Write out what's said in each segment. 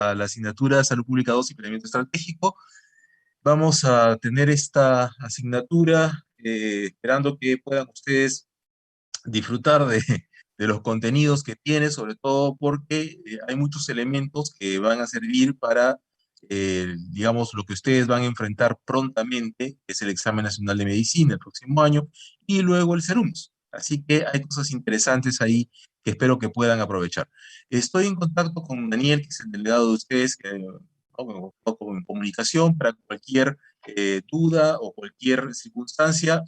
a la asignatura Salud Pública 2 y Planeamiento Estratégico. Vamos a tener esta asignatura esperando que puedan ustedes disfrutar de los contenidos que tiene, sobre todo porque hay muchos elementos que van a servir para, digamos, lo que ustedes van a enfrentar prontamente, que es el Examen Nacional de Medicina el próximo año, y luego el CERUMS. Así que hay cosas interesantes ahí que espero que puedan aprovechar. Estoy en contacto con Daniel, que es el delegado de ustedes, que ¿no? En comunicación para cualquier duda o cualquier circunstancia.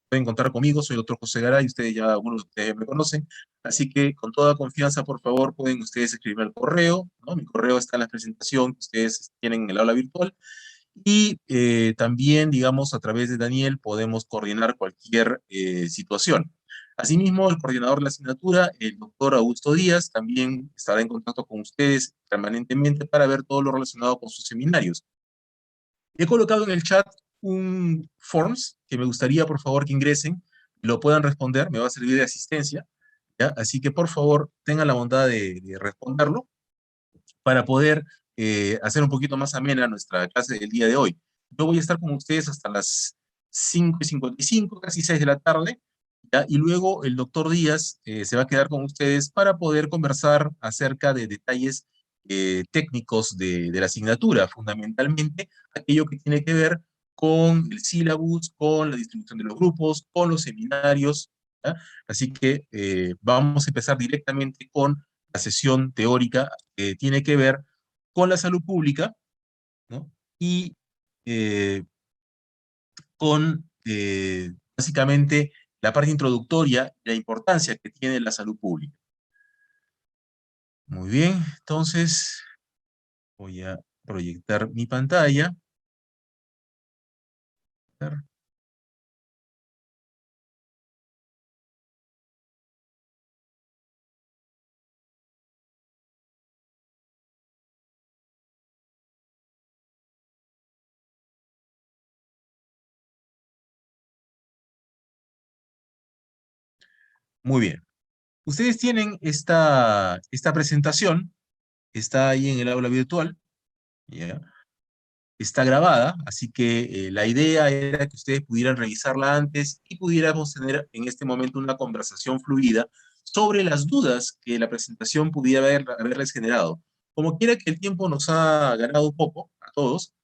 Pueden contar conmigo, soy el doctor José Garay, ustedes ya, algunos de ustedes me conocen, así que con toda confianza, por favor, pueden ustedes escribirme al correo, ¿no? Mi correo está en la presentación que ustedes tienen en el aula virtual, y también, digamos, a través de Daniel podemos coordinar cualquier situación. Asimismo, el coordinador de la asignatura, el doctor Augusto Díaz, también estará en contacto con ustedes permanentemente para ver todo lo relacionado con sus seminarios. He colocado en el chat un forms que me gustaría, por favor, que ingresen, lo puedan responder, me va a servir de asistencia, ¿ya? Así que, por favor, tengan la bondad de responderlo para poder hacer un poquito más amena nuestra clase del día de hoy. Yo voy a estar con ustedes hasta las 5:55, casi 6 de la tarde, ¿ya? Y luego el doctor Díaz se va a quedar con ustedes para poder conversar acerca de detalles técnicos de la asignatura, fundamentalmente aquello que tiene que ver con el sílabus, con la distribución de los grupos, con los seminarios, ¿ya? Así que vamos a empezar directamente con la sesión teórica que tiene que ver con la salud pública, ¿no? Y eh, con básicamente la parte introductoria y la importancia que tiene la salud pública. Muy bien, entonces voy a proyectar mi pantalla. Muy bien. Ustedes tienen esta presentación, está ahí en el aula virtual, ¿ya? Está grabada, así que la idea era que ustedes pudieran revisarla antes y pudiéramos tener en este momento una conversación fluida sobre las dudas que la presentación pudiera haberles generado. Como quiera que el tiempo nos ha ganado un poco a todos,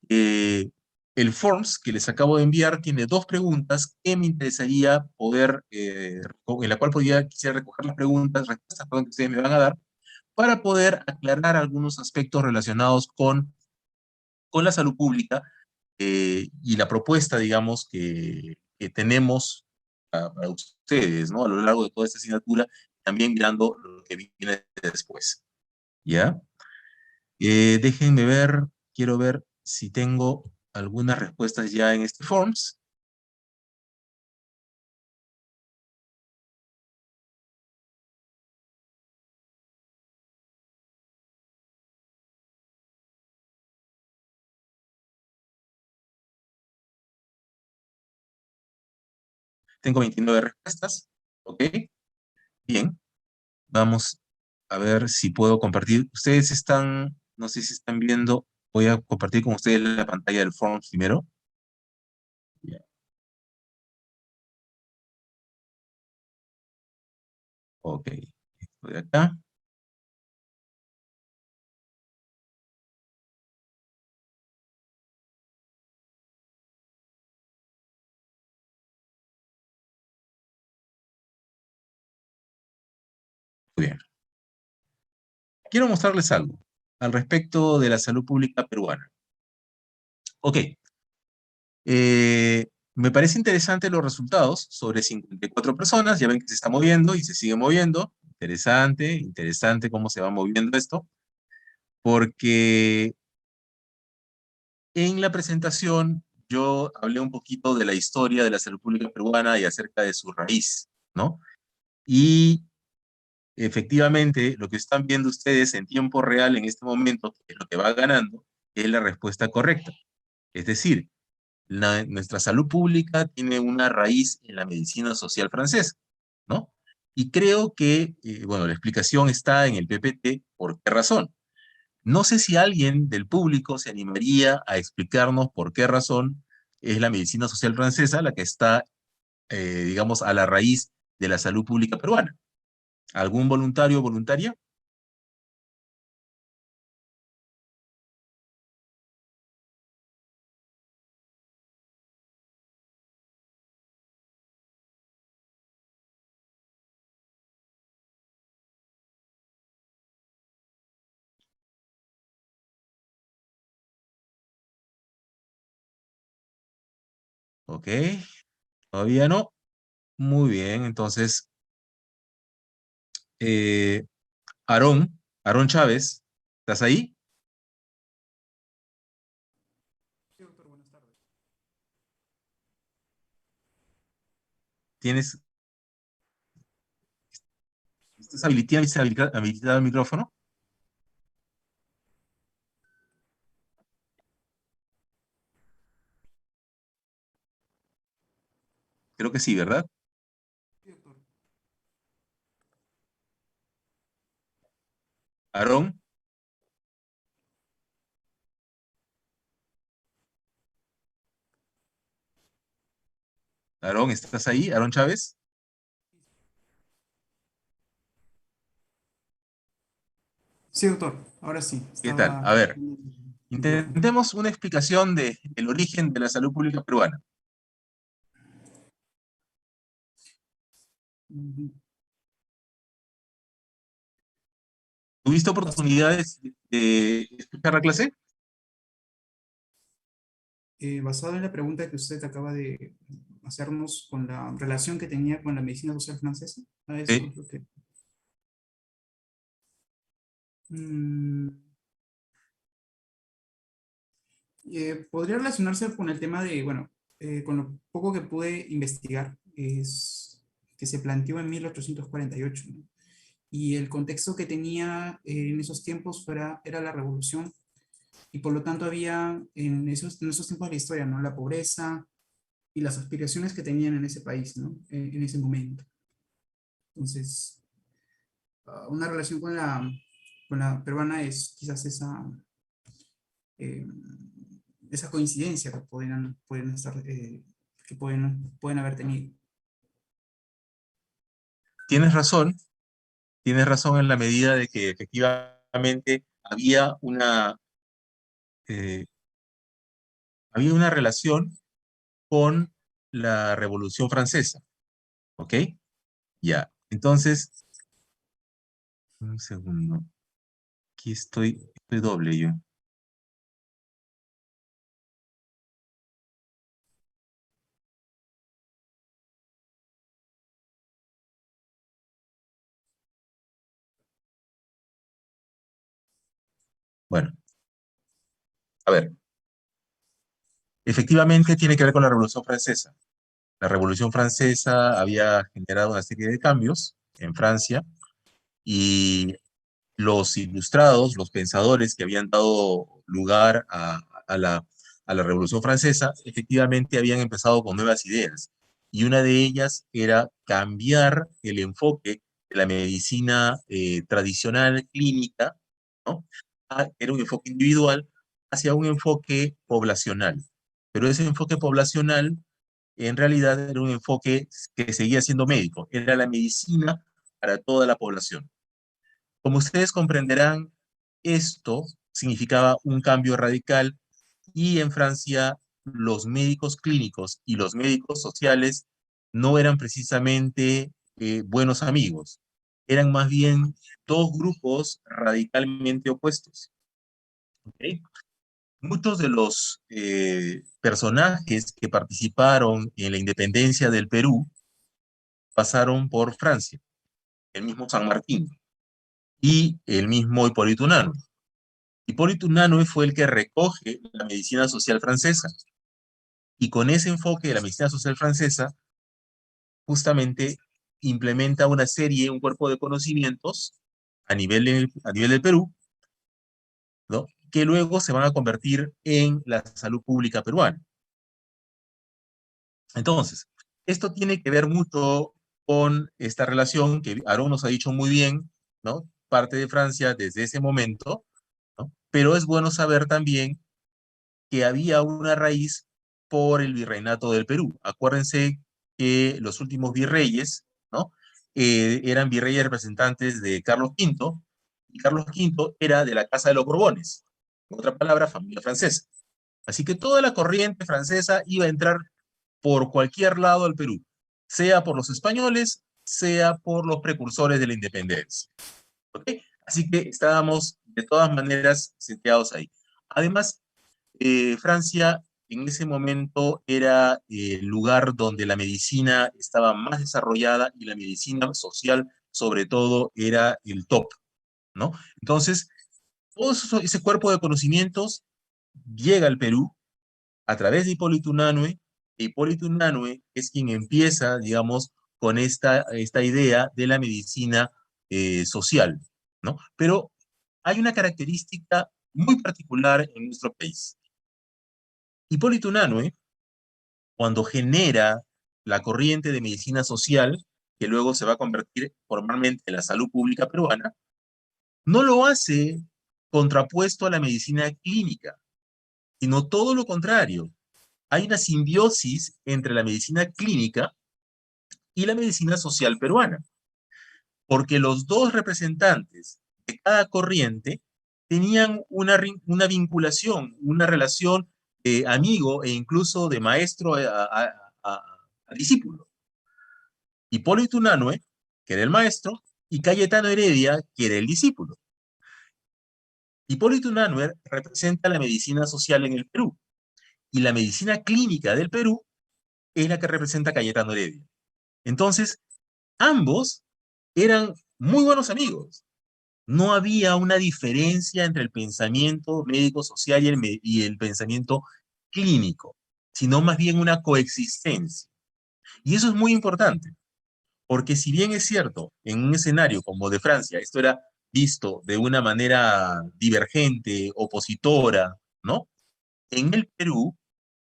eh, el Forms que les acabo de enviar tiene dos preguntas que me interesaría poder, en la cual quisiera recoger las respuestas, perdón, que ustedes me van a dar, para poder aclarar algunos aspectos relacionados con la salud pública y la propuesta, digamos, que tenemos para ustedes, ¿no? A lo largo de toda esta asignatura, también mirando lo que viene después, ¿ya? Déjenme ver, quiero ver si tengo algunas respuestas ya en este Forms. Tengo 29 respuestas, ¿ok? Bien, vamos a ver si puedo compartir. Ustedes están, no sé si están viendo, voy a compartir con ustedes la pantalla del Forms primero. Ya, ok, esto de acá. Muy bien. Quiero mostrarles algo al respecto de la salud pública peruana. Ok, me parece interesante los resultados sobre 54 personas, ya ven que se está moviendo y se sigue moviendo. Interesante, interesante cómo se va moviendo esto, porque en la presentación yo hablé un poquito de la historia de la salud pública peruana y acerca de su raíz, ¿no? Y efectivamente, lo que están viendo ustedes en tiempo real en este momento, que es lo que va ganando, es la respuesta correcta. Es decir, nuestra salud pública tiene una raíz en la medicina social francesa, ¿no? Y creo que, bueno, la explicación está en el PPT. ¿Por qué razón? No sé si alguien del público se animaría a explicarnos por qué razón es la medicina social francesa la que está, digamos, a la raíz de la salud pública peruana. ¿Algún voluntario o voluntaria? Ok, todavía no. Muy bien, entonces, eh, Aarón Chávez, ¿estás ahí? Sí, doctor, buenas tardes. ¿Tienes, ¿tienes habilitado el micrófono? Creo que sí, ¿verdad? Sí, doctor. Aarón, Aarón, ¿estás ahí? Aarón Chávez, Sí, doctor. Ahora sí, ¿qué tal? estaba A ver, con el micrófono. intentemos una explicación del origen de la salud pública peruana. Ujú. ¿Tuviste Bas- oportunidades de escuchar la clase? Basado en la pregunta que usted acaba de hacernos con la relación que tenía con la medicina social francesa, a eso Sí. es lo que... Mm, podría relacionarse con el tema de, bueno, con lo poco que pude investigar, es que se planteó en 1848, ¿no? Y el contexto que tenía en esos tiempos era la revolución y por lo tanto había en esos tiempos de la historia, ¿no? La pobreza y las aspiraciones que tenían en ese país, ¿no? En ese momento. Entonces, una relación con la peruana es quizás eh, esa coincidencia que pueden estar, que pueden haber tenido. Tienes tienes razón en la medida de que efectivamente eh, había una relación con la Revolución Francesa, ¿ok? Ya, entonces, un segundo, aquí estoy doble yo. Bueno, a ver, efectivamente tiene que ver con la Revolución Francesa. La Revolución Francesa había generado una serie de cambios en Francia y los ilustrados, los pensadores que habían dado lugar a la Revolución Francesa, efectivamente habían empezado con nuevas ideas. Y una de ellas era cambiar el enfoque de la medicina tradicional clínica, ¿no? Era un enfoque individual hacia un enfoque poblacional. Pero ese enfoque poblacional en realidad era un enfoque que seguía siendo médico, era la medicina para toda la población. Como ustedes comprenderán, esto significaba un cambio radical y en Francia los médicos clínicos y los médicos sociales no eran precisamente buenos amigos, eran más bien dos grupos radicalmente opuestos. ¿Ok? Muchos de los personajes que participaron en la independencia del Perú pasaron por Francia, el mismo San Martín y el mismo Hipólito Unanue. Hipólito Unanue fue el que recoge la medicina social francesa y con ese enfoque de la medicina social francesa justamente implementa una serie, un cuerpo de conocimientos a nivel del Perú, ¿no? Que luego se van a convertir en la salud pública peruana. Entonces, esto tiene que ver mucho con esta relación que Aarón nos ha dicho muy bien, ¿no? Parte de Francia desde ese momento, ¿no? pero es bueno saber también que había una raíz por el virreinato del Perú. Acuérdense que los últimos virreyes, ¿no? Eran virreyes representantes de Carlos V, y Carlos V era de la Casa de los Borbones, en otra palabra, familia francesa. Así que toda la corriente francesa iba a entrar por cualquier lado al Perú, sea por los españoles, sea por los precursores de la independencia. ¿Ok? Así que estábamos de todas maneras sitiados ahí. Además, Francia en ese momento era el lugar donde la medicina estaba más desarrollada y la medicina social, sobre todo, era el top, ¿no? Entonces, todo ese cuerpo de conocimientos llega al Perú a través de Hipólito Unanue. Hipólito Unanue es quien empieza, digamos, con esta idea de la medicina social, ¿no? Pero hay una característica muy particular en nuestro país. Hipólito Unanue, cuando genera la corriente de medicina social, que luego se va a convertir formalmente en la salud pública peruana, no lo hace contrapuesto a la medicina clínica, sino todo lo contrario. Hay una simbiosis entre la medicina clínica y la medicina social peruana, porque los dos representantes de cada corriente tenían una vinculación, una relación de amigo e incluso de maestro a discípulo. Hipólito Unanue, que era el maestro, y Cayetano Heredia, que era el discípulo. Hipólito Unanue representa la medicina social en el Perú, y la medicina clínica del Perú es la que representa Cayetano Heredia. Entonces, ambos eran muy buenos amigos. No había una diferencia entre el pensamiento médico-social y el pensamiento clínico, sino más bien una coexistencia. Y eso es muy importante, porque si bien es cierto, en un escenario como de Francia, esto era visto de una manera divergente, opositora, ¿no? En el Perú,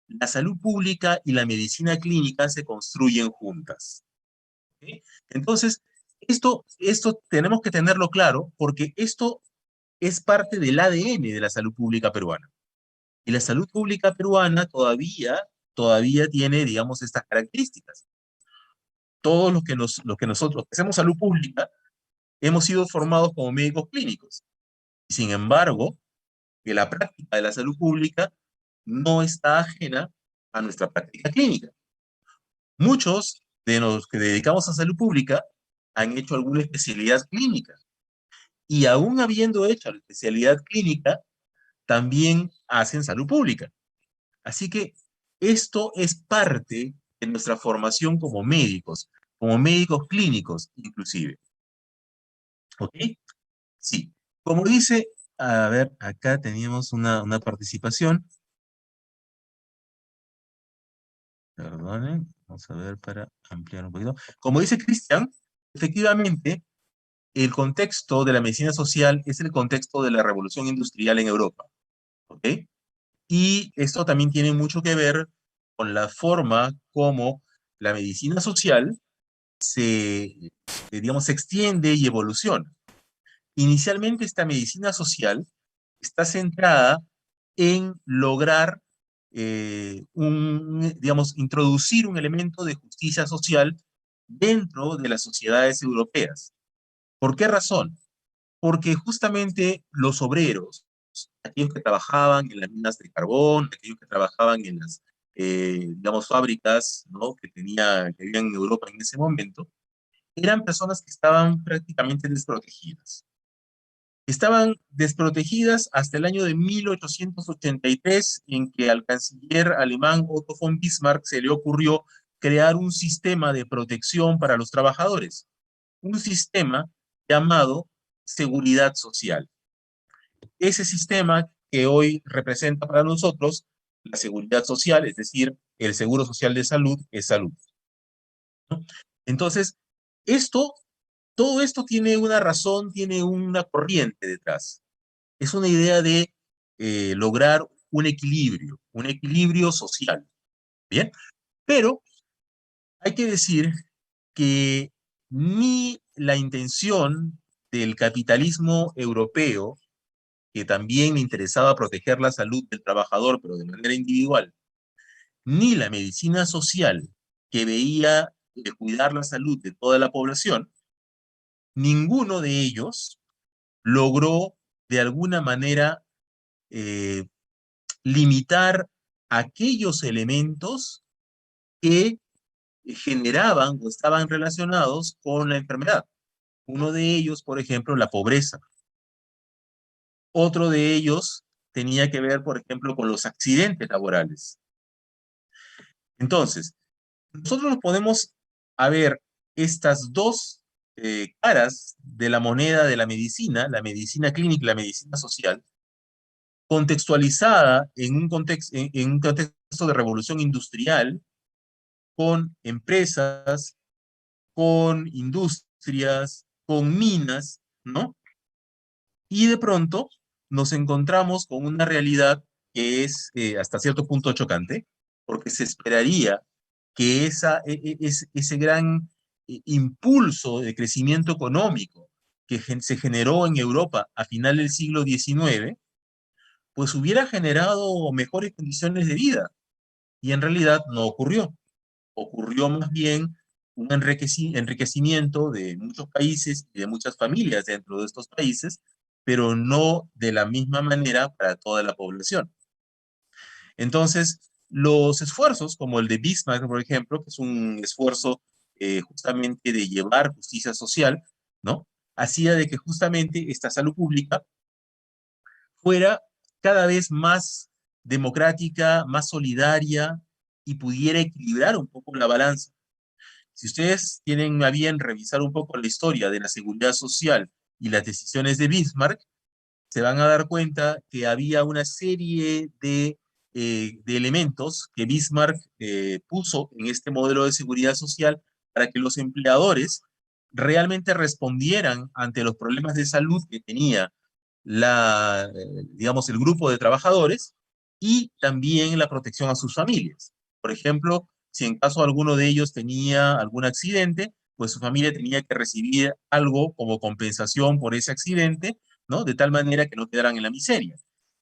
la salud pública y la medicina clínica se construyen juntas. ¿Sí? Entonces, esto tenemos que tenerlo claro porque esto es parte del ADN de la salud pública peruana. Y la salud pública peruana todavía tiene, digamos, estas características. Todos los que nosotros que hacemos salud pública hemos sido formados como médicos clínicos. Sin embargo, que la práctica de la salud pública no está ajena a nuestra práctica clínica. Muchos de los que dedicamos a salud pública han hecho alguna especialidad clínica y aún habiendo hecho la especialidad clínica, también hacen salud pública. Así que esto es parte de nuestra formación como médicos clínicos inclusive. ¿Ok? Sí. Como dice, a ver, acá teníamos una participación. Perdonen, vamos a ver para ampliar un poquito. Como dice Cristian, efectivamente, el contexto de la medicina social es el contexto de la revolución industrial en Europa. ¿Ok? Y esto también tiene mucho que ver con la forma como la medicina social digamos, se extiende y evoluciona. Inicialmente esta medicina social está centrada en lograr, digamos, introducir un elemento de justicia social dentro de las sociedades europeas. ¿Por qué razón? Porque justamente los obreros, aquellos que trabajaban en las minas de carbón, aquellos que trabajaban en las, digamos, fábricas, ¿no? Que habían en Europa en ese momento, eran personas que estaban prácticamente desprotegidas. Estaban desprotegidas hasta el año de 1883, en que al canciller alemán Otto von Bismarck se le ocurrió crear un sistema de protección para los trabajadores, un sistema llamado seguridad social. Ese sistema que hoy representa para nosotros la seguridad social, es decir, el seguro social de salud, es salud, ¿no? Entonces, esto, todo esto tiene una razón, tiene una corriente detrás. Es una idea de lograr un equilibrio social, ¿bien? Pero hay que decir que ni la intención del capitalismo europeo que también le interesaba proteger la salud del trabajador, pero de manera individual, ni la medicina social, que veía cuidar la salud de toda la población, ninguno de ellos logró de alguna manera eh, limitar aquellos elementos que generaban o estaban relacionados con la enfermedad. Uno de ellos, por ejemplo, la pobreza. Otro de ellos tenía que ver, por ejemplo, con los accidentes laborales. Entonces, nosotros nos podemos a ver estas dos caras de la moneda de la medicina clínica y la medicina social, contextualizada en un contexto de revolución industrial, con empresas, con industrias, con minas, ¿no? Y de pronto nos encontramos con una realidad que es hasta cierto punto chocante, porque se esperaría que ese gran impulso de crecimiento económico que se generó en Europa a final del siglo XIX, pues hubiera generado mejores condiciones de vida. Y en realidad no ocurrió. Ocurrió más bien un enriquecimiento de muchos países y de muchas familias dentro de estos países, pero no de la misma manera para toda la población. Entonces, los esfuerzos, como el de Bismarck, por ejemplo, que es un esfuerzo justamente de llevar justicia social, ¿no? Hacía de que justamente esta salud pública fuera cada vez más democrática, más solidaria y pudiera equilibrar un poco la balanza. Si ustedes tienen a bien revisar un poco la historia de la seguridad social y las decisiones de Bismarck, se van a dar cuenta que había una serie de elementos que Bismarck puso en este modelo de seguridad social para que los empleadores realmente respondieran ante los problemas de salud que tenía digamos, el grupo de trabajadores y también la protección a sus familias. Por ejemplo, si en caso alguno de ellos tenía algún accidente, pues su familia tenía que recibir algo como compensación por ese accidente, ¿no? De tal manera que no quedaran en la miseria.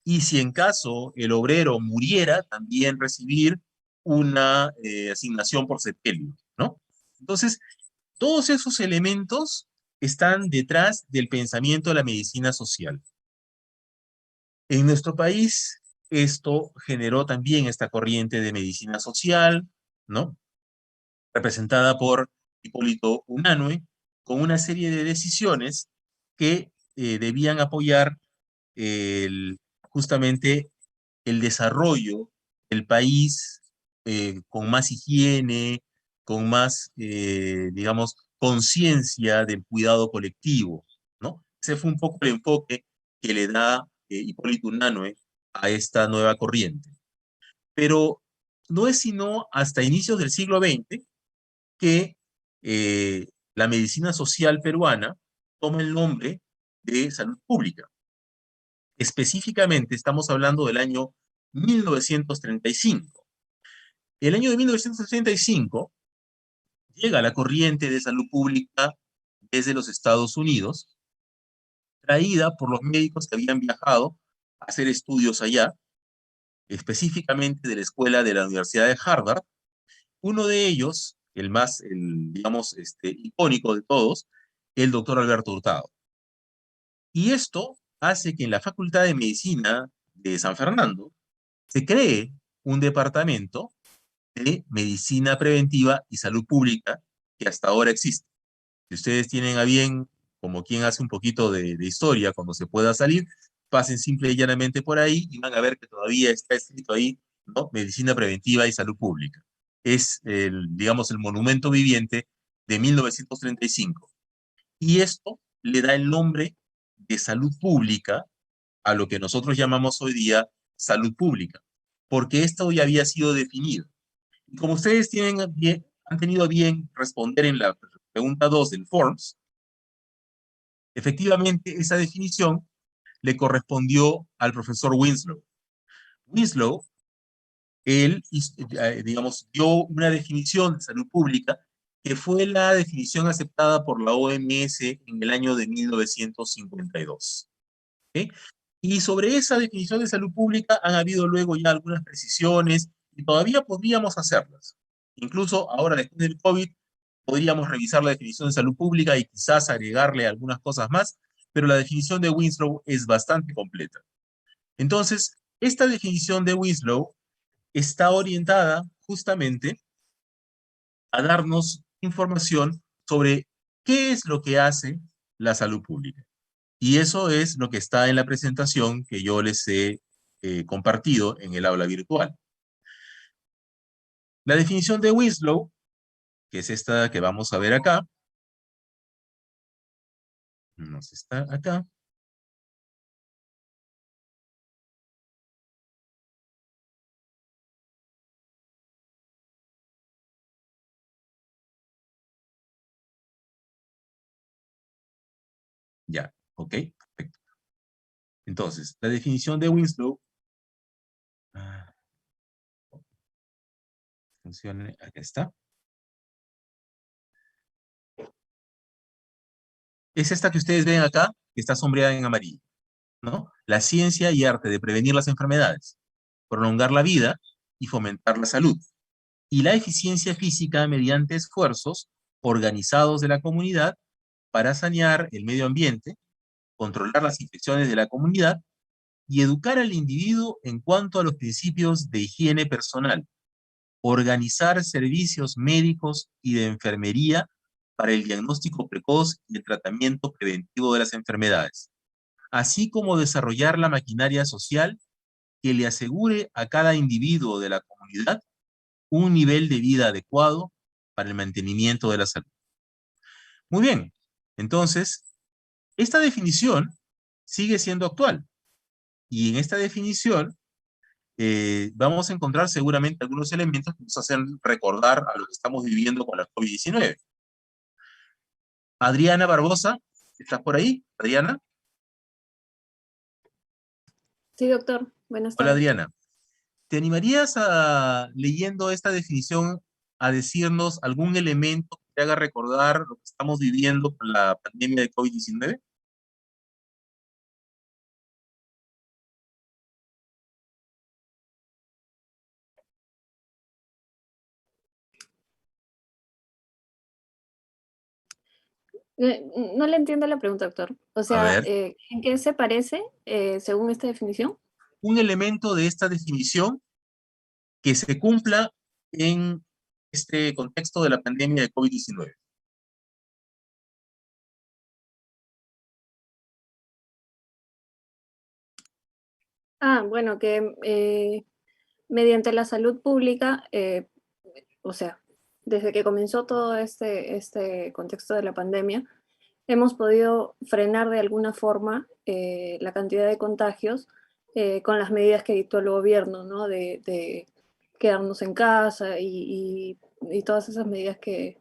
Y si en caso el obrero muriera, también recibir una asignación por sepelio, ¿no? Entonces, todos esos elementos están detrás del pensamiento de la medicina social. En nuestro país, esto generó también esta corriente de medicina social, ¿no? Representada por Hipólito Unanue, con una serie de decisiones que debían apoyar justamente el desarrollo del país con más higiene, con más, digamos, conciencia del cuidado colectivo, ¿no? Ese fue un poco el enfoque que le da Hipólito Unanue a esta nueva corriente. Pero no es sino hasta inicios del siglo XX que la medicina social peruana toma el nombre de salud pública. Específicamente estamos hablando del año 1935. El año de 1935 llega la corriente de salud pública desde los Estados Unidos, traída por los médicos que habían viajado a hacer estudios allá, específicamente de la escuela de la Universidad de Harvard. Uno de ellos, digamos, icónico de todos, el doctor Alberto Hurtado. Y esto hace que en la Facultad de Medicina de San Fernando se cree un departamento de medicina preventiva y salud pública que hasta ahora existe. Si ustedes tienen a bien, como quien hace un poquito de historia cuando se pueda salir, pasen simple y llanamente por ahí y van a ver que todavía está escrito ahí, ¿no? Medicina preventiva y salud pública. Es, digamos, el monumento viviente de 1935. Y esto le da el nombre de salud pública a lo que nosotros llamamos hoy día salud pública, porque esto ya había sido definido. Y como ustedes han tenido bien responder en la pregunta 2 del Forms, efectivamente esa definición le correspondió al profesor Winslow. Winslow, él, digamos, dio una definición de salud pública que fue la definición aceptada por la OMS en el año de 1952. ¿Okay? Y sobre esa definición de salud pública han habido luego ya algunas precisiones y todavía podríamos hacerlas. Incluso ahora, después del COVID, podríamos revisar la definición de salud pública y quizás agregarle algunas cosas más, pero la definición de Winslow es bastante completa. Entonces, esta definición de Winslow está orientada justamente a darnos información sobre qué es lo que hace la salud pública. Y eso es lo que está en la presentación que yo les he compartido en el aula virtual. La definición de Winslow, que es esta que vamos a ver acá, nos está acá. Ya, ok, perfecto. Entonces, la definición de Winslow, ah, funcione, acá está. Es esta que ustedes ven acá, que está sombreada en amarillo, ¿no? La ciencia y arte de prevenir las enfermedades, prolongar la vida y fomentar la salud. Y la eficiencia física mediante esfuerzos organizados de la comunidad para sanear el medio ambiente, controlar las infecciones de la comunidad y educar al individuo en cuanto a los principios de higiene personal, organizar servicios médicos y de enfermería para el diagnóstico precoz y el tratamiento preventivo de las enfermedades, así como desarrollar la maquinaria social que le asegure a cada individuo de la comunidad un nivel de vida adecuado para el mantenimiento de la salud. Muy bien, entonces, esta definición sigue siendo actual. Y en esta definición vamos a encontrar seguramente algunos elementos que nos hacen recordar a lo que estamos viviendo con la COVID-19. Adriana Barbosa, ¿estás por ahí? Adriana. Sí, doctor. Buenas Hola, tardes. Adriana. ¿Te animarías a, leyendo esta definición, a decirnos algún elemento que te haga recordar lo que estamos viviendo con la pandemia de COVID-19? No le entiendo la pregunta, doctor. O A sea, ver, ¿en qué se parece según esta definición? un elemento de esta definición que se cumpla en este contexto de la pandemia de COVID-19. Ah, bueno, que mediante la salud pública, o sea, desde que comenzó todo este contexto de la pandemia, hemos podido frenar de alguna forma la cantidad de contagios con las medidas que dictó el gobierno, ¿no? De quedarnos en casa y todas esas medidas que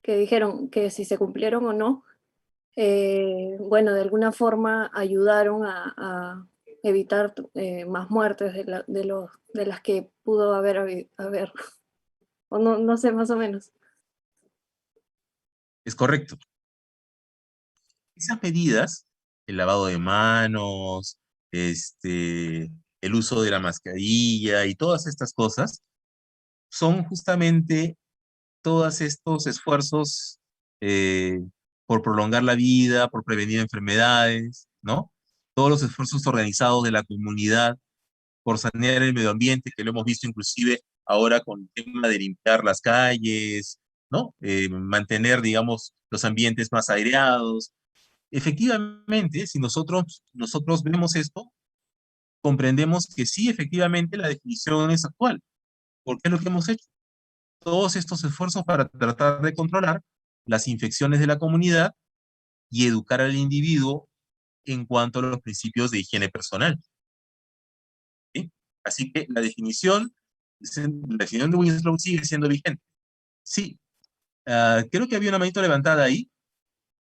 dijeron que si se cumplieron o no, bueno, de alguna forma ayudaron a evitar más muertes de las que pudo haber, o no, no sé, más o menos. Es correcto. Esas medidas, el lavado de manos, el uso de la mascarilla y todas estas cosas, son justamente todos estos esfuerzos eh, por prolongar la vida, por prevenir enfermedades, ¿no? Todos los esfuerzos organizados de la comunidad por sanear el medio ambiente, que lo hemos visto inclusive ahora con el tema de limpiar las calles, ¿no? Mantener, digamos, los ambientes más aireados. Efectivamente, si nosotros vemos esto, comprendemos que sí, efectivamente, la definición es actual. ¿Por qué es lo que hemos hecho? Todos estos esfuerzos para tratar de controlar las infecciones de la comunidad y educar al individuo en cuanto a los principios de higiene personal. ¿Sí? Así que la definición de Winslow sigue siendo vigente. Sí, creo que había una manito levantada ahí.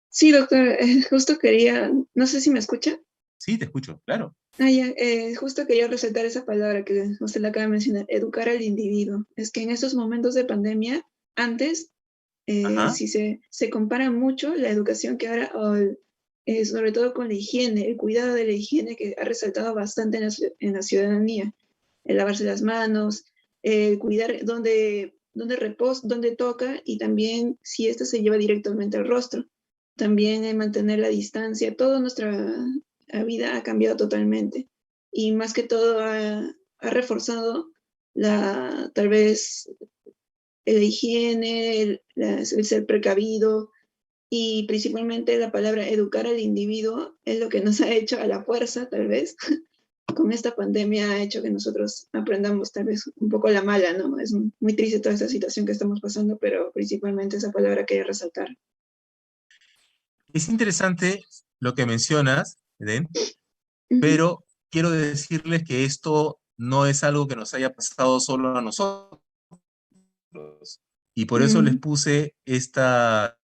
Sí, doctor, justo quería, no sé si me escucha. Sí, te escucho, claro. Ya, justo quería resaltar esa palabra que usted le acaba de mencionar, educar al individuo. Es que en estos momentos de pandemia, antes, Ajá. si se compara mucho la educación que ahora, o sobre todo con la higiene, el cuidado de la higiene que ha resaltado bastante en la ciudadanía, el lavarse las manos, el cuidar dónde reposa, dónde toca y también si esto se lleva directamente al rostro. También mantener la distancia, toda nuestra vida ha cambiado totalmente y más que todo ha reforzado tal vez la higiene, el ser precavido y principalmente la palabra educar al individuo es lo que nos ha hecho a la fuerza, tal vez, con esta pandemia ha hecho que nosotros aprendamos tal vez un poco a la mala, ¿no? Es muy triste toda esta situación que estamos pasando, pero principalmente esa palabra quería resaltar. Es interesante lo que mencionas, Eden, pero quiero decirles que esto no es algo que nos haya pasado solo a nosotros. Y por eso les puse esta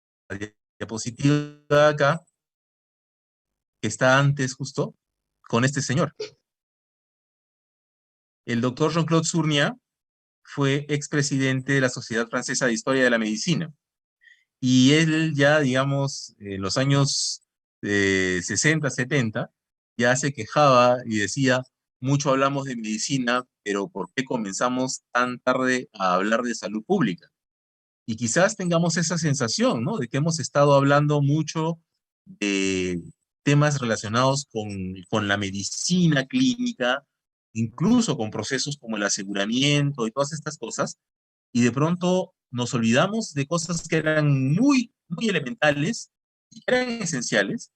diapositiva acá, que está antes justo, con este señor. El doctor Jean-Claude Sournia fue expresidente de la Sociedad Francesa de Historia de la Medicina. Y él ya, digamos, en los años 60, 70, ya se quejaba y decía, mucho hablamos de medicina, pero ¿por qué comenzamos tan tarde a hablar de salud pública? Y quizás tengamos esa sensación, ¿no? De que hemos estado hablando mucho de temas relacionados con la medicina clínica, incluso con procesos como el aseguramiento y todas estas cosas, y de pronto nos olvidamos de cosas que eran muy, muy elementales y que eran esenciales,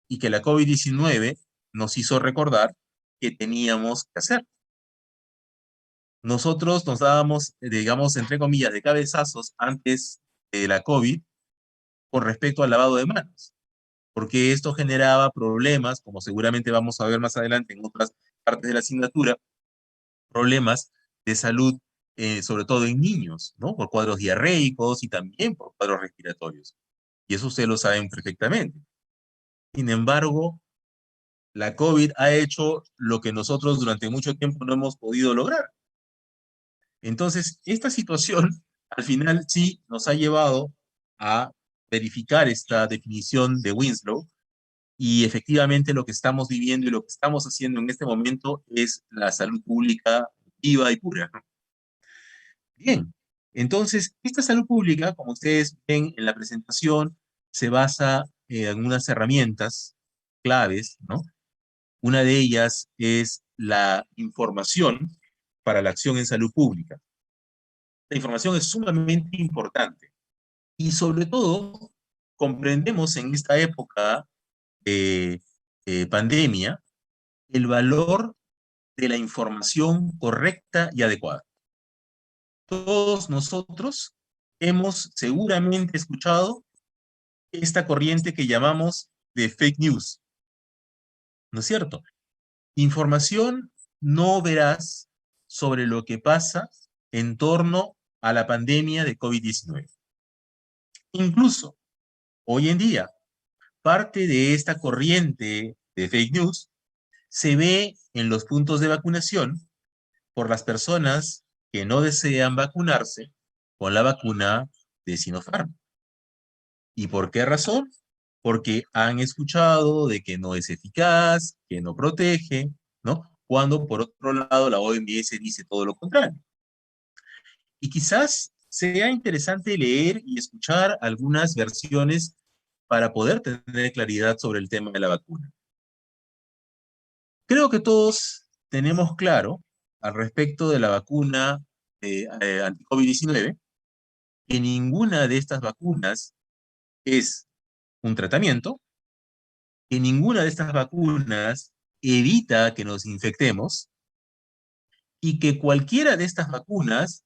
y que la COVID-19 nos hizo recordar que teníamos que hacer. Nosotros nos dábamos, digamos, entre comillas, de cabezazos antes de la COVID con respecto al lavado de manos, porque esto generaba problemas, como seguramente vamos a ver más adelante en otras partes de la asignatura, problemas de salud, sobre todo en niños, ¿no? Por cuadros diarreicos y también por cuadros respiratorios. Y eso ustedes lo saben perfectamente. Sin embargo, la COVID ha hecho lo que nosotros durante mucho tiempo no hemos podido lograr. Entonces, esta situación al final sí nos ha llevado a verificar esta definición de Winslow y efectivamente lo que estamos viviendo y lo que estamos haciendo en este momento es la salud pública viva y pura. Bien, entonces esta salud pública, como ustedes ven en la presentación, se basa en algunas herramientas claves, ¿no? Una de ellas es la información para la acción en salud pública. La información es sumamente importante y sobre todo comprendemos en esta época de pandemia el valor de la información correcta y adecuada. Todos nosotros hemos seguramente escuchado esta corriente que llamamos de fake news, ¿no es cierto? Información no veraz sobre lo que pasa en torno a la pandemia de COVID-19. Incluso, hoy en día, parte de esta corriente de fake news se ve en los puntos de vacunación por las personas que no desean vacunarse con la vacuna de Sinopharm. ¿Y por qué razón? Porque han escuchado de que no es eficaz, que no protege, ¿no? Cuando por otro lado la OMS dice todo lo contrario. Y quizás sea interesante leer y escuchar algunas versiones para poder tener claridad sobre el tema de la vacuna. Creo que todos tenemos claro al respecto de la vacuna anti-COVID-19 que ninguna de estas vacunas es un tratamiento, que ninguna de estas vacunas evita que nos infectemos y que cualquiera de estas vacunas,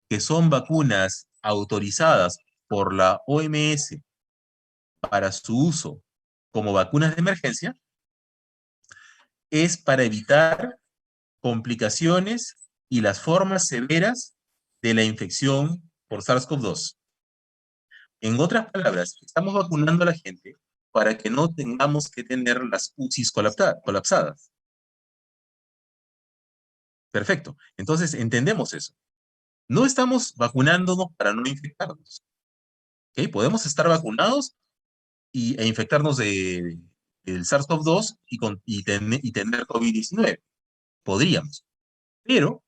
que son vacunas autorizadas por la OMS para su uso como vacunas de emergencia, es para evitar complicaciones y las formas severas de la infección por SARS-CoV-2. En otras palabras, estamos vacunando a la gente para que no tengamos que tener las UCIs colapsadas. Perfecto. Entonces, entendemos eso. No estamos vacunándonos para no infectarnos. ¿Okay? Podemos estar vacunados e infectarnos del SARS-CoV-2 y tener COVID-19. Podríamos. Pero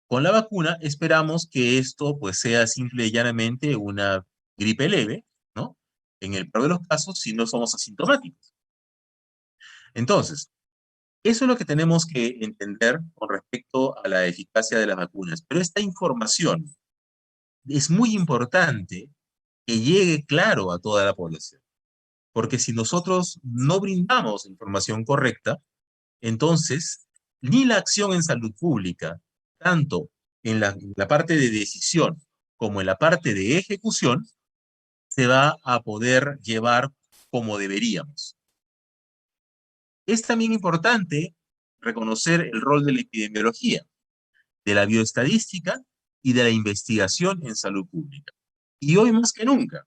con la vacuna esperamos que esto pues sea simple y llanamente una gripe leve, ¿no? En el peor de los casos, si no somos asintomáticos. Entonces, eso es lo que tenemos que entender con respecto a la eficacia de las vacunas. Pero esta información es muy importante que llegue claro a toda la población. Porque si nosotros no brindamos información correcta, entonces ni la acción en salud pública, tanto en la parte de decisión como en la parte de ejecución, se va a poder llevar como deberíamos. Es también importante reconocer el rol de la epidemiología, de la bioestadística y de la investigación en salud pública. Y hoy más que nunca,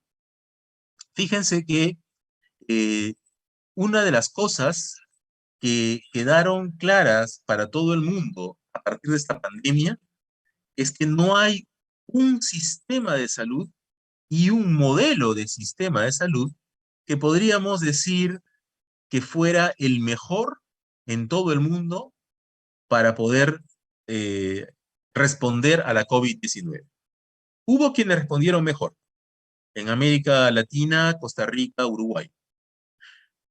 fíjense que una de las cosas que quedaron claras para todo el mundo a partir de esta pandemia es que no hay un sistema de salud y un modelo de sistema de salud que podríamos decir que fuera el mejor en todo el mundo para poder responder a la COVID-19. Hubo quienes respondieron mejor en América Latina, Costa Rica, Uruguay.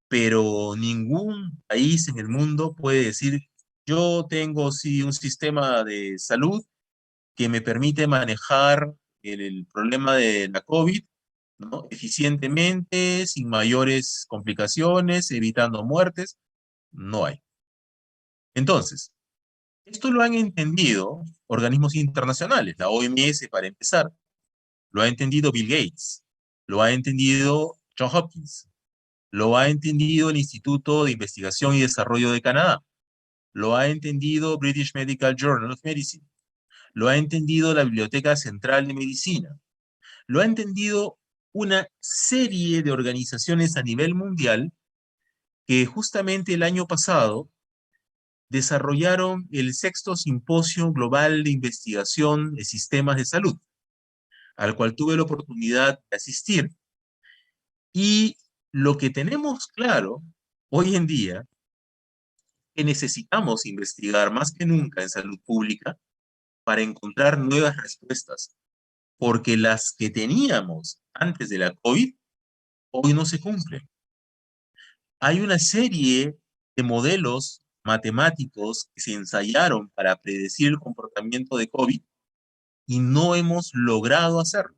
Pero ningún país en el mundo puede decir, yo tengo sí un sistema de salud que me permite manejar el problema de la COVID, ¿no? Eficientemente, sin mayores complicaciones, evitando muertes. No hay. Entonces, esto lo han entendido organismos internacionales, la OMS para empezar, lo ha entendido Bill Gates, lo ha entendido Johns Hopkins, lo ha entendido el Instituto de Investigación y Desarrollo de Canadá, lo ha entendido British Medical Journal of Medicine, lo ha entendido la Biblioteca Central de Medicina, lo ha entendido una serie de organizaciones a nivel mundial que justamente el año pasado desarrollaron el 6º Simposio Global de Investigación de Sistemas de Salud, al cual tuve la oportunidad de asistir. Y lo que tenemos claro hoy en día que necesitamos investigar más que nunca en salud pública para encontrar nuevas respuestas, porque las que teníamos antes de la COVID hoy no se cumplen. Hay una serie de modelos matemáticos que se ensayaron para predecir el comportamiento de COVID y no hemos logrado hacerlo.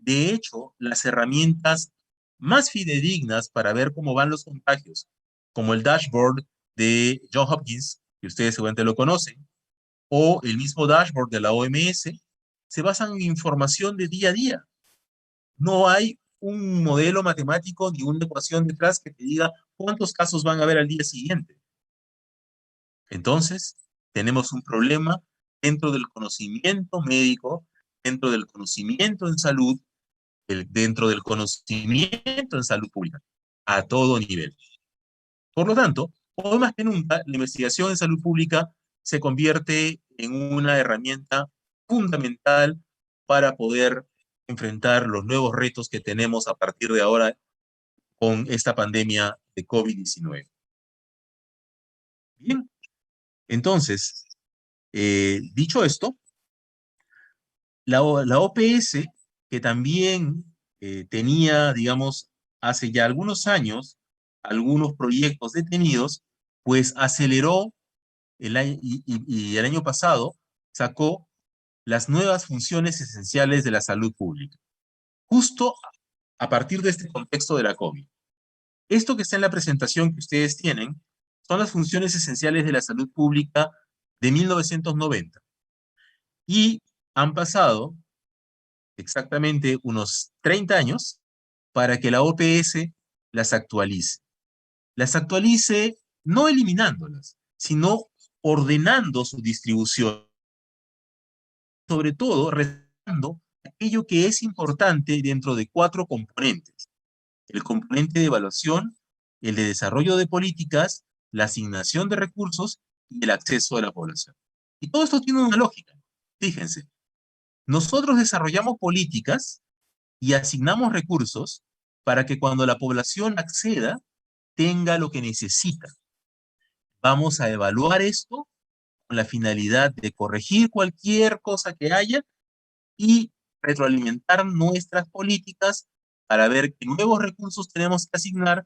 De hecho, las herramientas más fidedignas para ver cómo van los contagios, como el dashboard de Johns Hopkins, que ustedes seguramente lo conocen, o el mismo dashboard de la OMS, se basan en información de día a día. No hay un modelo matemático ni una ecuación detrás que te diga cuántos casos van a haber al día siguiente. Entonces, tenemos un problema dentro del conocimiento médico, dentro del conocimiento en salud, dentro del conocimiento en salud pública, a todo nivel. Por lo tanto, hoy más que nunca, la investigación en salud pública se convierte en una herramienta fundamental para poder enfrentar los nuevos retos que tenemos a partir de ahora con esta pandemia de COVID-19. Bien, entonces, dicho esto, la OPS, que también tenía, digamos, hace ya algunos años, algunos proyectos detenidos, pues aceleró y el año pasado sacó las nuevas funciones esenciales de la salud pública, justo a partir de este contexto de la COVID. Esto que está en la presentación que ustedes tienen son las funciones esenciales de la salud pública de 1990. Y han pasado exactamente unos 30 años para que la OPS las actualice. Las actualice no eliminándolas, sino ordenando su distribución. Sobre todo, resaltando aquello que es importante dentro de 4 componentes. El componente de evaluación, el de desarrollo de políticas, la asignación de recursos y el acceso de la población. Y todo esto tiene una lógica. Fíjense, nosotros desarrollamos políticas y asignamos recursos para que cuando la población acceda, tenga lo que necesita. Vamos a evaluar esto con la finalidad de corregir cualquier cosa que haya y retroalimentar nuestras políticas para ver qué nuevos recursos tenemos que asignar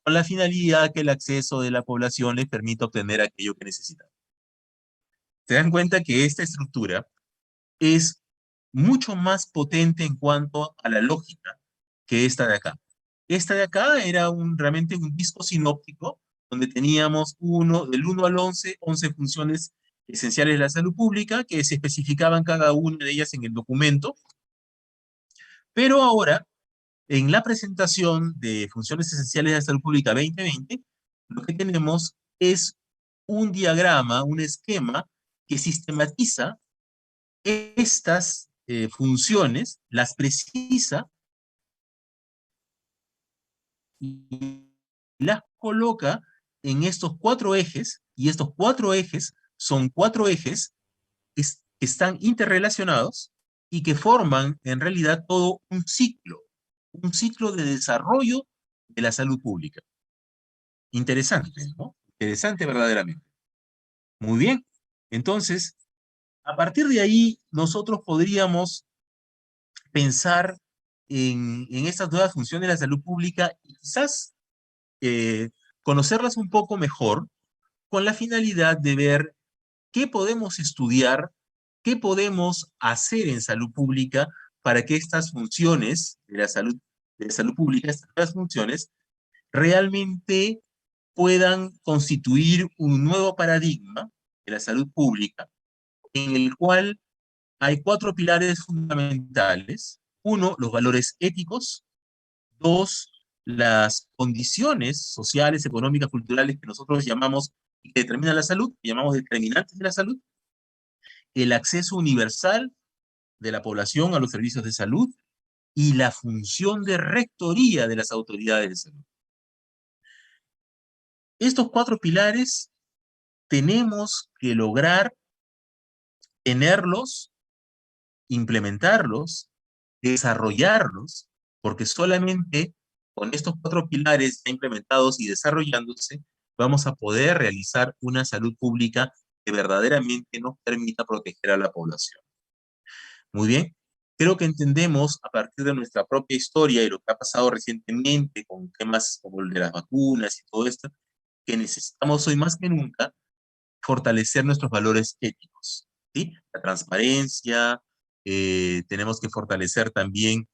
con la finalidad que el acceso de la población les permita obtener aquello que necesitan. Se dan cuenta que esta estructura es mucho más potente en cuanto a la lógica que esta de acá. Esta de acá era realmente un disco sinóptico donde teníamos del 1 al 11, 11 funciones esenciales de la salud pública que se especificaban cada una de ellas en el documento. Pero ahora, en la presentación de Funciones Esenciales de la Salud Pública 2020, lo que tenemos es un diagrama, un esquema que sistematiza estas funciones, las precisa y las coloca en estos 4 ejes, y estos 4 ejes son 4 ejes que están interrelacionados y que forman en realidad todo un ciclo de desarrollo de la salud pública. Interesante, ¿no? Interesante verdaderamente. Muy bien. Entonces, a partir de ahí, nosotros podríamos pensar en estas nuevas funciones de la salud pública y quizás conocerlas un poco mejor con la finalidad de ver qué podemos estudiar, qué podemos hacer en salud pública para que estas funciones de la salud pública, estas nuevas funciones, realmente puedan constituir un nuevo paradigma de la salud pública en el cual hay 4 pilares fundamentales. 1, los valores éticos. 2, las condiciones sociales, económicas, culturales que nosotros llamamos, que determinan la salud, que llamamos determinantes de la salud. El acceso universal de la población a los servicios de salud y la función de rectoría de las autoridades de salud. Estos 4 pilares tenemos que lograr tenerlos, implementarlos, desarrollarlos, porque solamente con estos 4 pilares ya implementados y desarrollándose, vamos a poder realizar una salud pública que verdaderamente nos permita proteger a la población. Muy bien, creo que entendemos a partir de nuestra propia historia y lo que ha pasado recientemente con temas como el de las vacunas y todo esto, que necesitamos hoy más que nunca fortalecer nuestros valores éticos, ¿sí? La transparencia, tenemos que fortalecer también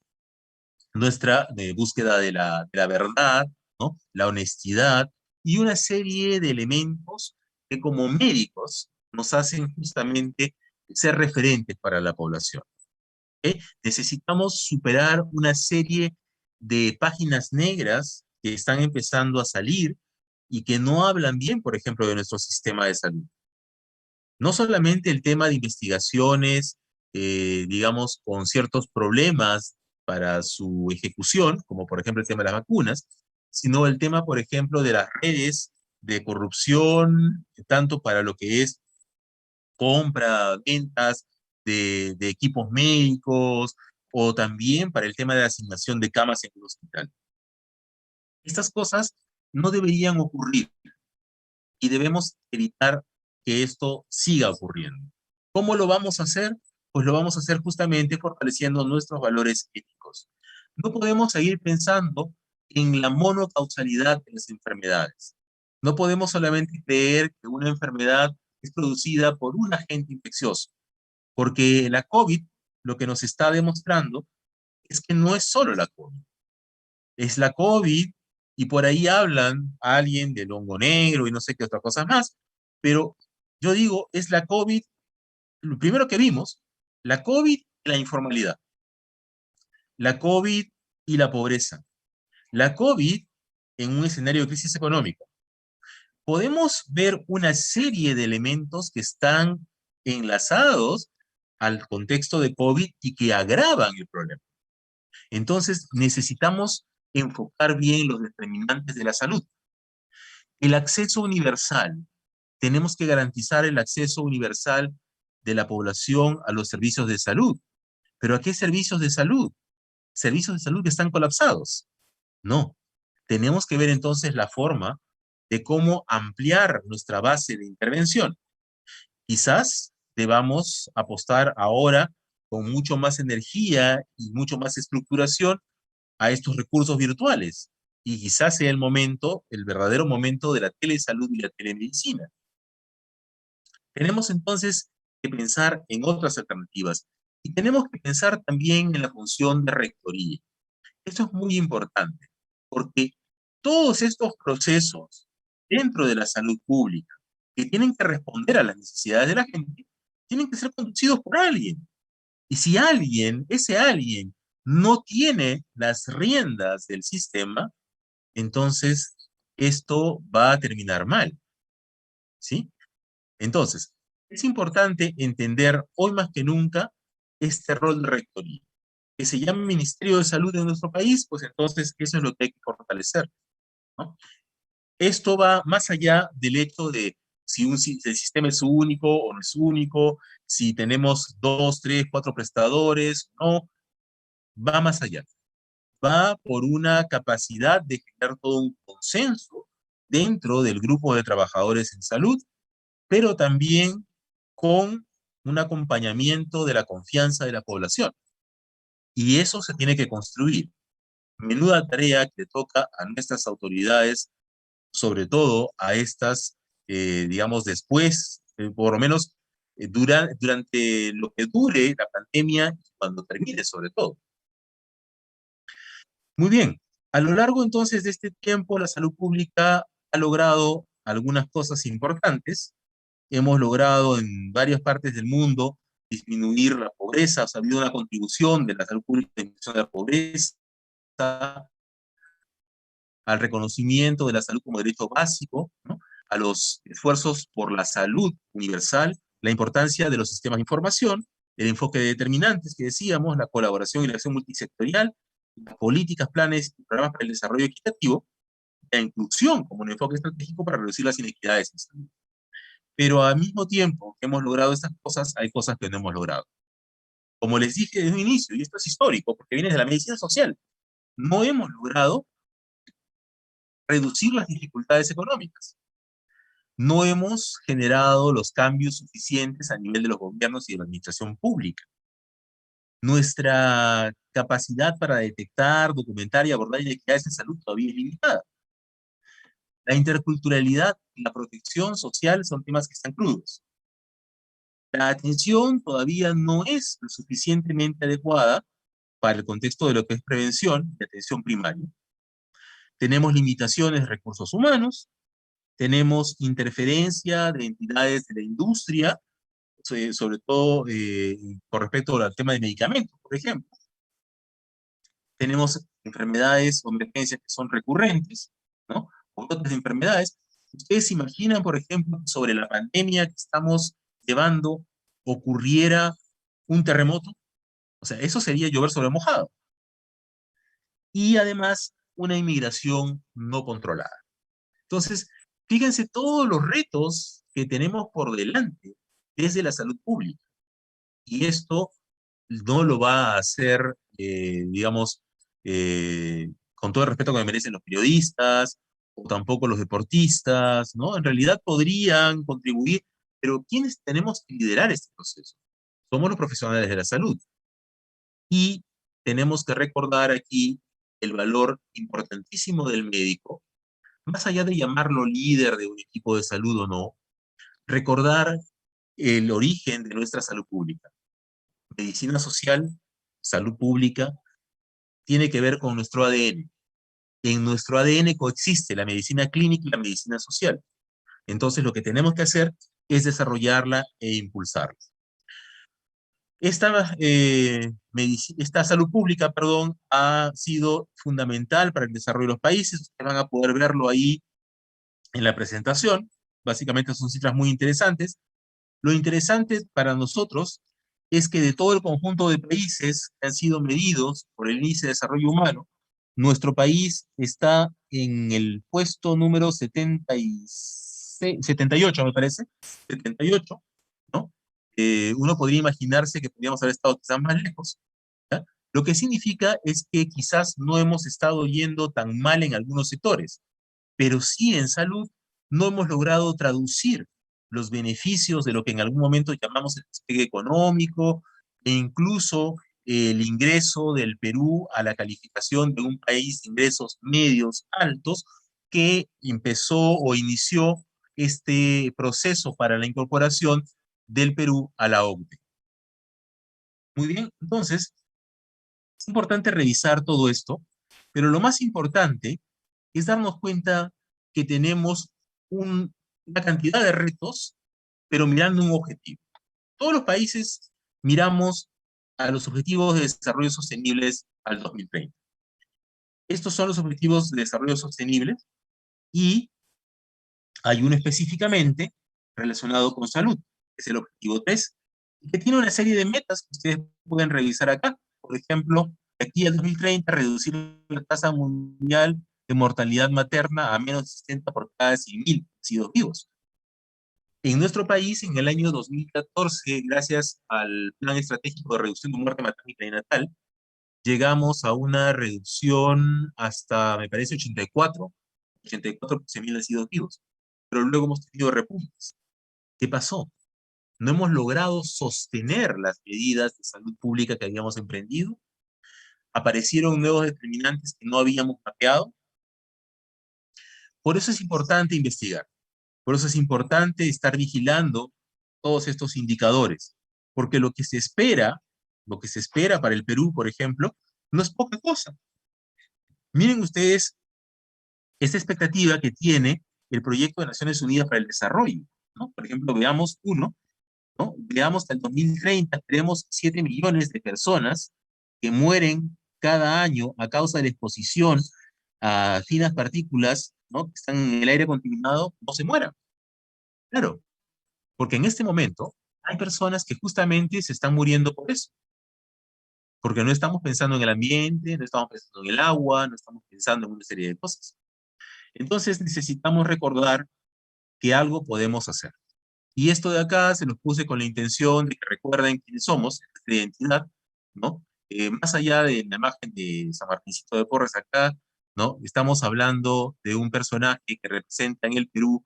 nuestra búsqueda de la verdad, ¿no? La honestidad y una serie de elementos que como médicos nos hacen justamente ser referentes para la población. ¿Okay? Necesitamos superar una serie de páginas negras que están empezando a salir y que no hablan bien, por ejemplo, de nuestro sistema de salud. No solamente el tema de investigaciones, digamos, con ciertos problemas para su ejecución, como por ejemplo el tema de las vacunas, sino el tema, por ejemplo, de las redes de corrupción, tanto para lo que es compra, ventas de equipos médicos, o también para el tema de la asignación de camas en el hospital. Estas cosas no deberían ocurrir y debemos evitar que esto siga ocurriendo. ¿Cómo lo vamos a hacer? Pues lo vamos a hacer justamente fortaleciendo nuestros valores éticos. No podemos seguir pensando en la monocausalidad de las enfermedades. No podemos solamente creer que una enfermedad es producida por un agente infeccioso, porque la COVID lo que nos está demostrando es que no es solo la COVID. Es la COVID y por ahí hablan a alguien del hongo negro y no sé qué otra cosa más, pero yo digo, es la COVID, lo primero que vimos, la COVID y la informalidad, la COVID y la pobreza, la COVID en un escenario de crisis económica. Podemos ver una serie de elementos que están enlazados al contexto de COVID y que agravan el problema. Entonces, necesitamos enfocar bien los determinantes de la salud. El acceso universal. Tenemos que garantizar el acceso universal de la población a los servicios de salud. ¿Pero a qué servicios de salud? Servicios de salud que están colapsados. No. Tenemos que ver entonces la forma de cómo ampliar nuestra base de intervención. Quizás debamos apostar ahora con mucho más energía y mucho más estructuración a estos recursos virtuales. Y quizás sea el momento, el verdadero momento de la telesalud y la telemedicina. Tenemos entonces que pensar en otras alternativas. Y tenemos que pensar también en la función de rectoría. Esto es muy importante, porque todos estos procesos dentro de la salud pública que tienen que responder a las necesidades de la gente, tienen que ser conducidos por alguien. Y si ese alguien, no tiene las riendas del sistema, entonces esto va a terminar mal, ¿sí? Entonces, es importante entender hoy más que nunca este rol de rectoría. Que se llama Ministerio de Salud de nuestro país, pues entonces eso es lo que hay que fortalecer, ¿no? Esto va más allá del hecho de si el sistema es único o no es único, si tenemos 2, 3, 4 prestadores, no, va más allá. Va por una capacidad de generar todo un consenso dentro del grupo de trabajadores en salud, pero también con un acompañamiento de la confianza de la población. Y eso se tiene que construir. Menuda tarea que le toca a nuestras autoridades, sobre todo a estas, digamos, después, por lo menos durante lo que dure la pandemia y cuando termine, sobre todo. Muy bien, a lo largo entonces de este tiempo, la salud pública ha logrado algunas cosas importantes. Hemos logrado en varias partes del mundo disminuir la pobreza, ha habido una contribución de la salud pública en la disminución de la pobreza, al reconocimiento de la salud como derecho básico, ¿no? A los esfuerzos por la salud universal, la importancia de los sistemas de información, el enfoque de determinantes que decíamos, la colaboración y la acción multisectorial, las políticas, planes y programas para el desarrollo equitativo, la inclusión como un enfoque estratégico para reducir las inequidades en salud. Pero al mismo tiempo que hemos logrado estas cosas, hay cosas que no hemos logrado. Como les dije desde un inicio, y esto es histórico porque viene de la medicina social, no hemos logrado reducir las dificultades económicas. No hemos generado los cambios suficientes a nivel de los gobiernos y de la administración pública. Nuestra capacidad para detectar, documentar y abordar inequidades en salud todavía es limitada. La interculturalidad y la protección social son temas que están crudos. La atención todavía no es lo suficientemente adecuada para el contexto de lo que es prevención y atención primaria. Tenemos limitaciones de recursos humanos, tenemos interferencia de entidades de la industria, sobre todo con respecto al tema de medicamentos, por ejemplo. Tenemos enfermedades o emergencias que son recurrentes, ¿no? O otras enfermedades. Ustedes se imaginan, por ejemplo, sobre la pandemia que estamos llevando, ocurriera un terremoto. O sea, eso sería llover sobre mojado. Y además, una inmigración no controlada. Entonces, fíjense todos los retos que tenemos por delante desde la salud pública. Y esto no lo va a hacer, digamos, con todo el respeto que me merecen los periodistas, o tampoco los deportistas, ¿no? En realidad podrían contribuir, pero ¿quiénes tenemos que liderar este proceso? Somos los profesionales de la salud. Y tenemos que recordar aquí el valor importantísimo del médico, más allá de llamarlo líder de un equipo de salud o no, recordar el origen de nuestra salud pública. Medicina social, salud pública, tiene que ver con nuestro ADN. En nuestro ADN coexiste la medicina clínica y la medicina social. Entonces lo que tenemos que hacer es desarrollarla e impulsarla. Esta salud pública, perdón, ha sido fundamental para el desarrollo de los países. Ustedes van a poder verlo ahí en la presentación. Básicamente son cifras muy interesantes. Lo interesante para nosotros es que de todo el conjunto de países que han sido medidos por el Índice de Desarrollo Humano, nuestro país está en el puesto número 78, me parece, 78, ¿no? Uno podría imaginarse que podríamos haber estado quizás más lejos, ¿ya? Lo que significa es que quizás no hemos estado yendo tan mal en algunos sectores, pero sí en salud no hemos logrado traducir los beneficios de lo que en algún momento llamamos el despegue económico e incluso el ingreso del Perú a la calificación de un país de ingresos medios altos que empezó o inició este proceso para la incorporación del Perú a la OCDE. Muy bien, entonces, es importante revisar todo esto, pero lo más importante es darnos cuenta que tenemos una cantidad de retos, pero mirando un objetivo. Todos los países miramos a los objetivos de desarrollo sostenibles al 2030. Estos son los objetivos de desarrollo sostenible y hay uno específicamente relacionado con salud, que es el objetivo 3, que tiene una serie de metas que ustedes pueden revisar acá. Por ejemplo, de aquí al 2030, reducir la tasa mundial de mortalidad materna a menos de 60 por cada 100.000 nacidos vivos. En nuestro país, en el año 2014, gracias al Plan Estratégico de Reducción de Muerte Materna y Perinatal, llegamos a una reducción hasta, me parece, 84 por 100.000 nacidos vivos. Pero luego hemos tenido repuntes. ¿Qué pasó? No hemos logrado sostener las medidas de salud pública que habíamos emprendido. Aparecieron nuevos determinantes que no habíamos mapeado. Por eso es importante investigar. Por eso es importante estar vigilando todos estos indicadores. Porque lo que se espera para el Perú, por ejemplo, no es poca cosa. Miren ustedes esta expectativa que tiene el proyecto de Naciones Unidas para el Desarrollo, ¿no? Por ejemplo, veamos uno, ¿no? Veamos hasta el 2030, tenemos 7 millones de personas que mueren cada año a causa de la exposición a finas partículas, ¿no? Que están en el aire contaminado, no se mueran. Claro, porque en este momento hay personas que justamente se están muriendo por eso. Porque no estamos pensando en el ambiente, no estamos pensando en el agua, no estamos pensando en una serie de cosas. Entonces necesitamos recordar que algo podemos hacer. Y esto de acá se los puse con la intención de que recuerden quiénes somos, nuestra identidad, ¿no? Más allá de la imagen de San Martincito de Porres acá, ¿no? Estamos hablando de un personaje que representa en el Perú,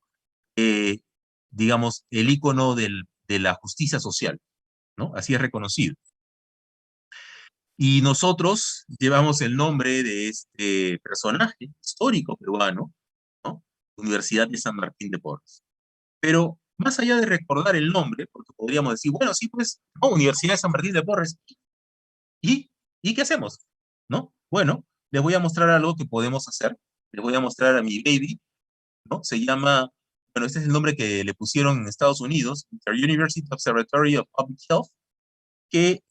digamos, el ícono de la justicia social, ¿no? Así es reconocido. Y nosotros llevamos el nombre de este personaje histórico peruano, ¿no? Universidad de San Martín de Porres. Pero más allá de recordar el nombre, porque podríamos decir, bueno, sí, pues, no, Universidad de San Martín de Porres, ¿y qué hacemos? ¿No? Bueno, les voy a mostrar algo que podemos hacer. Les voy a mostrar a mi baby, ¿no? Se llama, bueno, este es el nombre que le pusieron en Estados Unidos, Inter-University Observatory of Public Health, que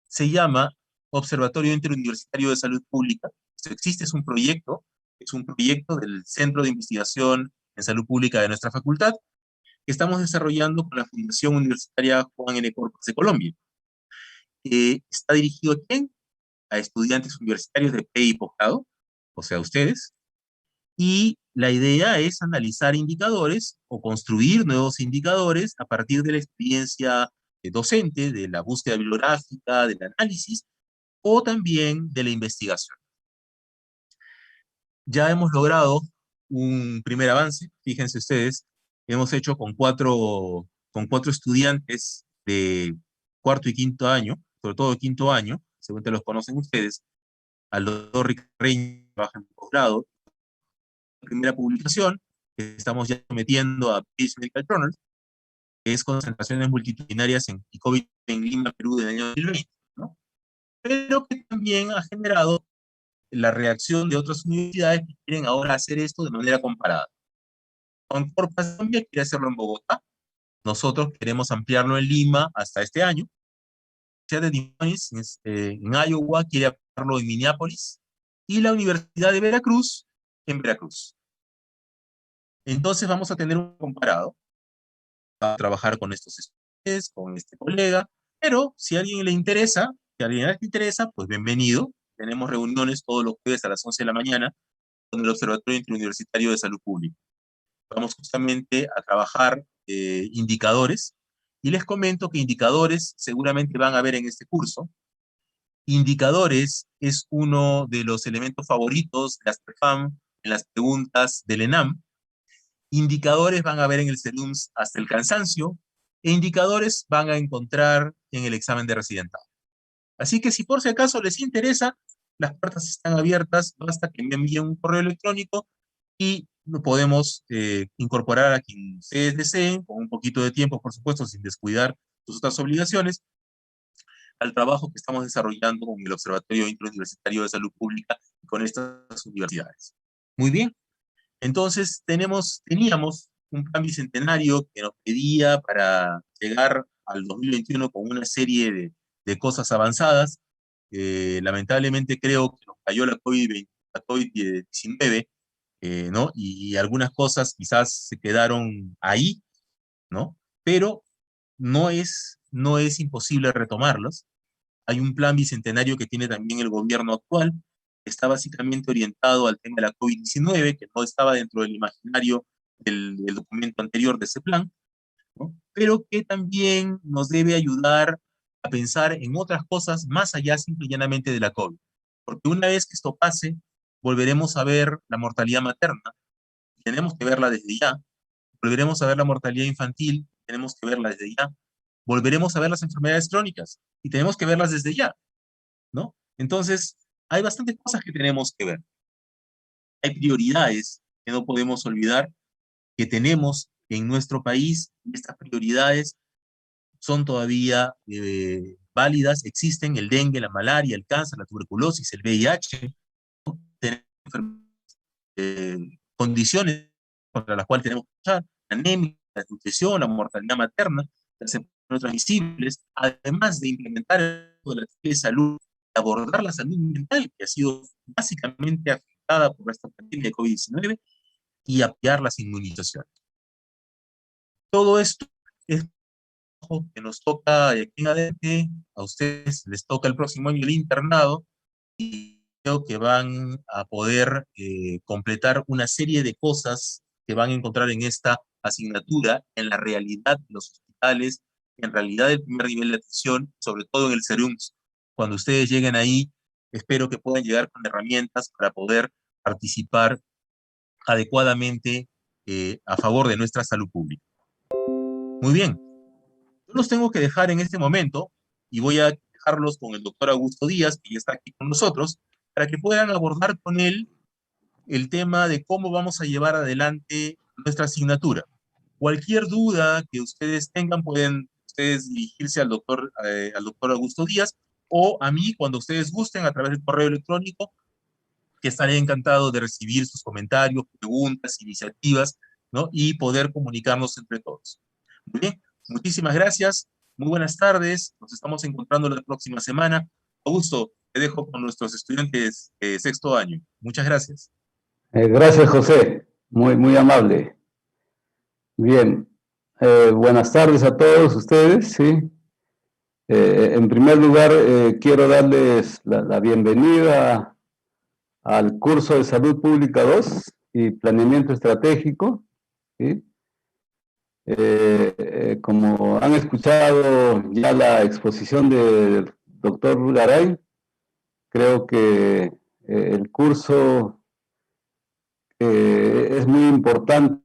se llama Observatorio Interuniversitario de Salud Pública. Esto existe, es un proyecto del Centro de Investigación en Salud Pública de nuestra facultad, que estamos desarrollando con la Fundación Universitaria Juan N. Corpas de Colombia. Está dirigido ¿a quién? A estudiantes universitarios de pre y posgrado, o sea, ustedes, y la idea es analizar indicadores o construir nuevos indicadores a partir de la experiencia docente, de la búsqueda bibliográfica, del análisis, o también de la investigación. Ya hemos logrado un primer avance, fíjense ustedes, hemos hecho con cuatro estudiantes de cuarto y quinto año, sobre todo de quinto año, seguramente los conocen ustedes, al doctor Ricardo Reina, que trabaja en posgrado, la primera publicación que estamos ya sometiendo a British Medical Journal, que es concentraciones multitudinarias en COVID en Lima, Perú, del año 2020, ¿no? Pero que también ha generado la reacción de otras universidades que quieren ahora hacer esto de manera comparada. Juan Corpas Colombia quiere hacerlo en Bogotá, nosotros queremos ampliarlo en Lima hasta este año. La Universidad de Illinois en Iowa quiere ampliarlo en Minneapolis y la Universidad de Veracruz en Veracruz. Entonces vamos a tener un comparado, a trabajar con estos estudiantes, con este colega, pero si a alguien le interesa, pues bienvenido. Tenemos reuniones todos los jueves a las 11 de la mañana con el Observatorio Interuniversitario de Salud Pública. Vamos justamente a trabajar indicadores, y les comento que indicadores seguramente van a ver en este curso, Indicadores es uno de los elementos favoritos de Astrefam en las preguntas del ENAM. Indicadores van a ver en el SEDUMS hasta el cansancio, e indicadores van a encontrar en el examen de residentado. Así que si por si acaso les interesa, las puertas están abiertas, basta que me envíen un correo electrónico y lo podemos incorporar a quien ustedes deseen, con un poquito de tiempo, por supuesto, sin descuidar sus otras obligaciones, al trabajo que estamos desarrollando con el Observatorio Interuniversitario de Salud Pública y con estas universidades. Muy bien, entonces teníamos un plan bicentenario que nos pedía para llegar al 2021 con una serie de cosas avanzadas. Lamentablemente creo que nos cayó la COVID-19, ¿no? Y algunas cosas quizás se quedaron ahí, ¿no? Pero no es imposible retomarlas. Hay un plan bicentenario que tiene también el gobierno actual, que está básicamente orientado al tema de la COVID-19, que no estaba dentro del imaginario del documento anterior de ese plan, ¿no? Pero que también nos debe ayudar a pensar en otras cosas más allá simple y llanamente de la COVID. Porque una vez que esto pase, volveremos a ver la mortalidad materna, tenemos que verla desde ya, volveremos a ver la mortalidad infantil, tenemos que verla desde ya, volveremos a ver las enfermedades crónicas y tenemos que verlas desde ya, ¿no? Entonces, hay bastantes cosas que tenemos que ver. Hay prioridades que no podemos olvidar que tenemos en nuestro país. Estas prioridades son todavía válidas, existen: el dengue, la malaria, el cáncer, la tuberculosis, el VIH, ¿no? Tenemos condiciones contra las cuales tenemos que luchar: la anemia, la desnutrición, la mortalidad materna, las enfermedades transmisibles, además de implementar la salud, abordar la salud mental, que ha sido básicamente afectada por esta pandemia de COVID-19, y apoyar las inmunizaciones. Todo esto es que nos toca de aquí en adelante. A ustedes les toca el próximo año el internado, y creo que van a poder completar una serie de cosas que van a encontrar en esta asignatura, en la realidad de los hospitales, en realidad del primer nivel de atención, sobre todo en el SERUMS. Cuando ustedes lleguen ahí, espero que puedan llegar con herramientas para poder participar adecuadamente a favor de nuestra salud pública. Muy bien, yo los tengo que dejar en este momento y voy a dejarlos con el doctor Augusto Díaz, que ya está aquí con nosotros, para que puedan abordar con él el tema de cómo vamos a llevar adelante nuestra asignatura. Cualquier duda que ustedes tengan, pueden ustedes dirigirse al doctor Augusto Díaz, o a mí cuando ustedes gusten a través del correo electrónico, que estaré encantado de recibir sus comentarios, preguntas, iniciativas, ¿no? Y poder comunicarnos entre todos. Muy bien, muchísimas gracias, muy buenas tardes, nos estamos encontrando la próxima semana. Augusto, te dejo con nuestros estudiantes de sexto año. Muchas gracias. Gracias, José, muy amable. Bien, buenas tardes a todos ustedes, ¿sí? En primer lugar, quiero darles la bienvenida al curso de Salud Pública 2 y Planeamiento Estratégico, ¿sí? Como han escuchado ya la exposición del doctor Garay, creo que el curso es muy importante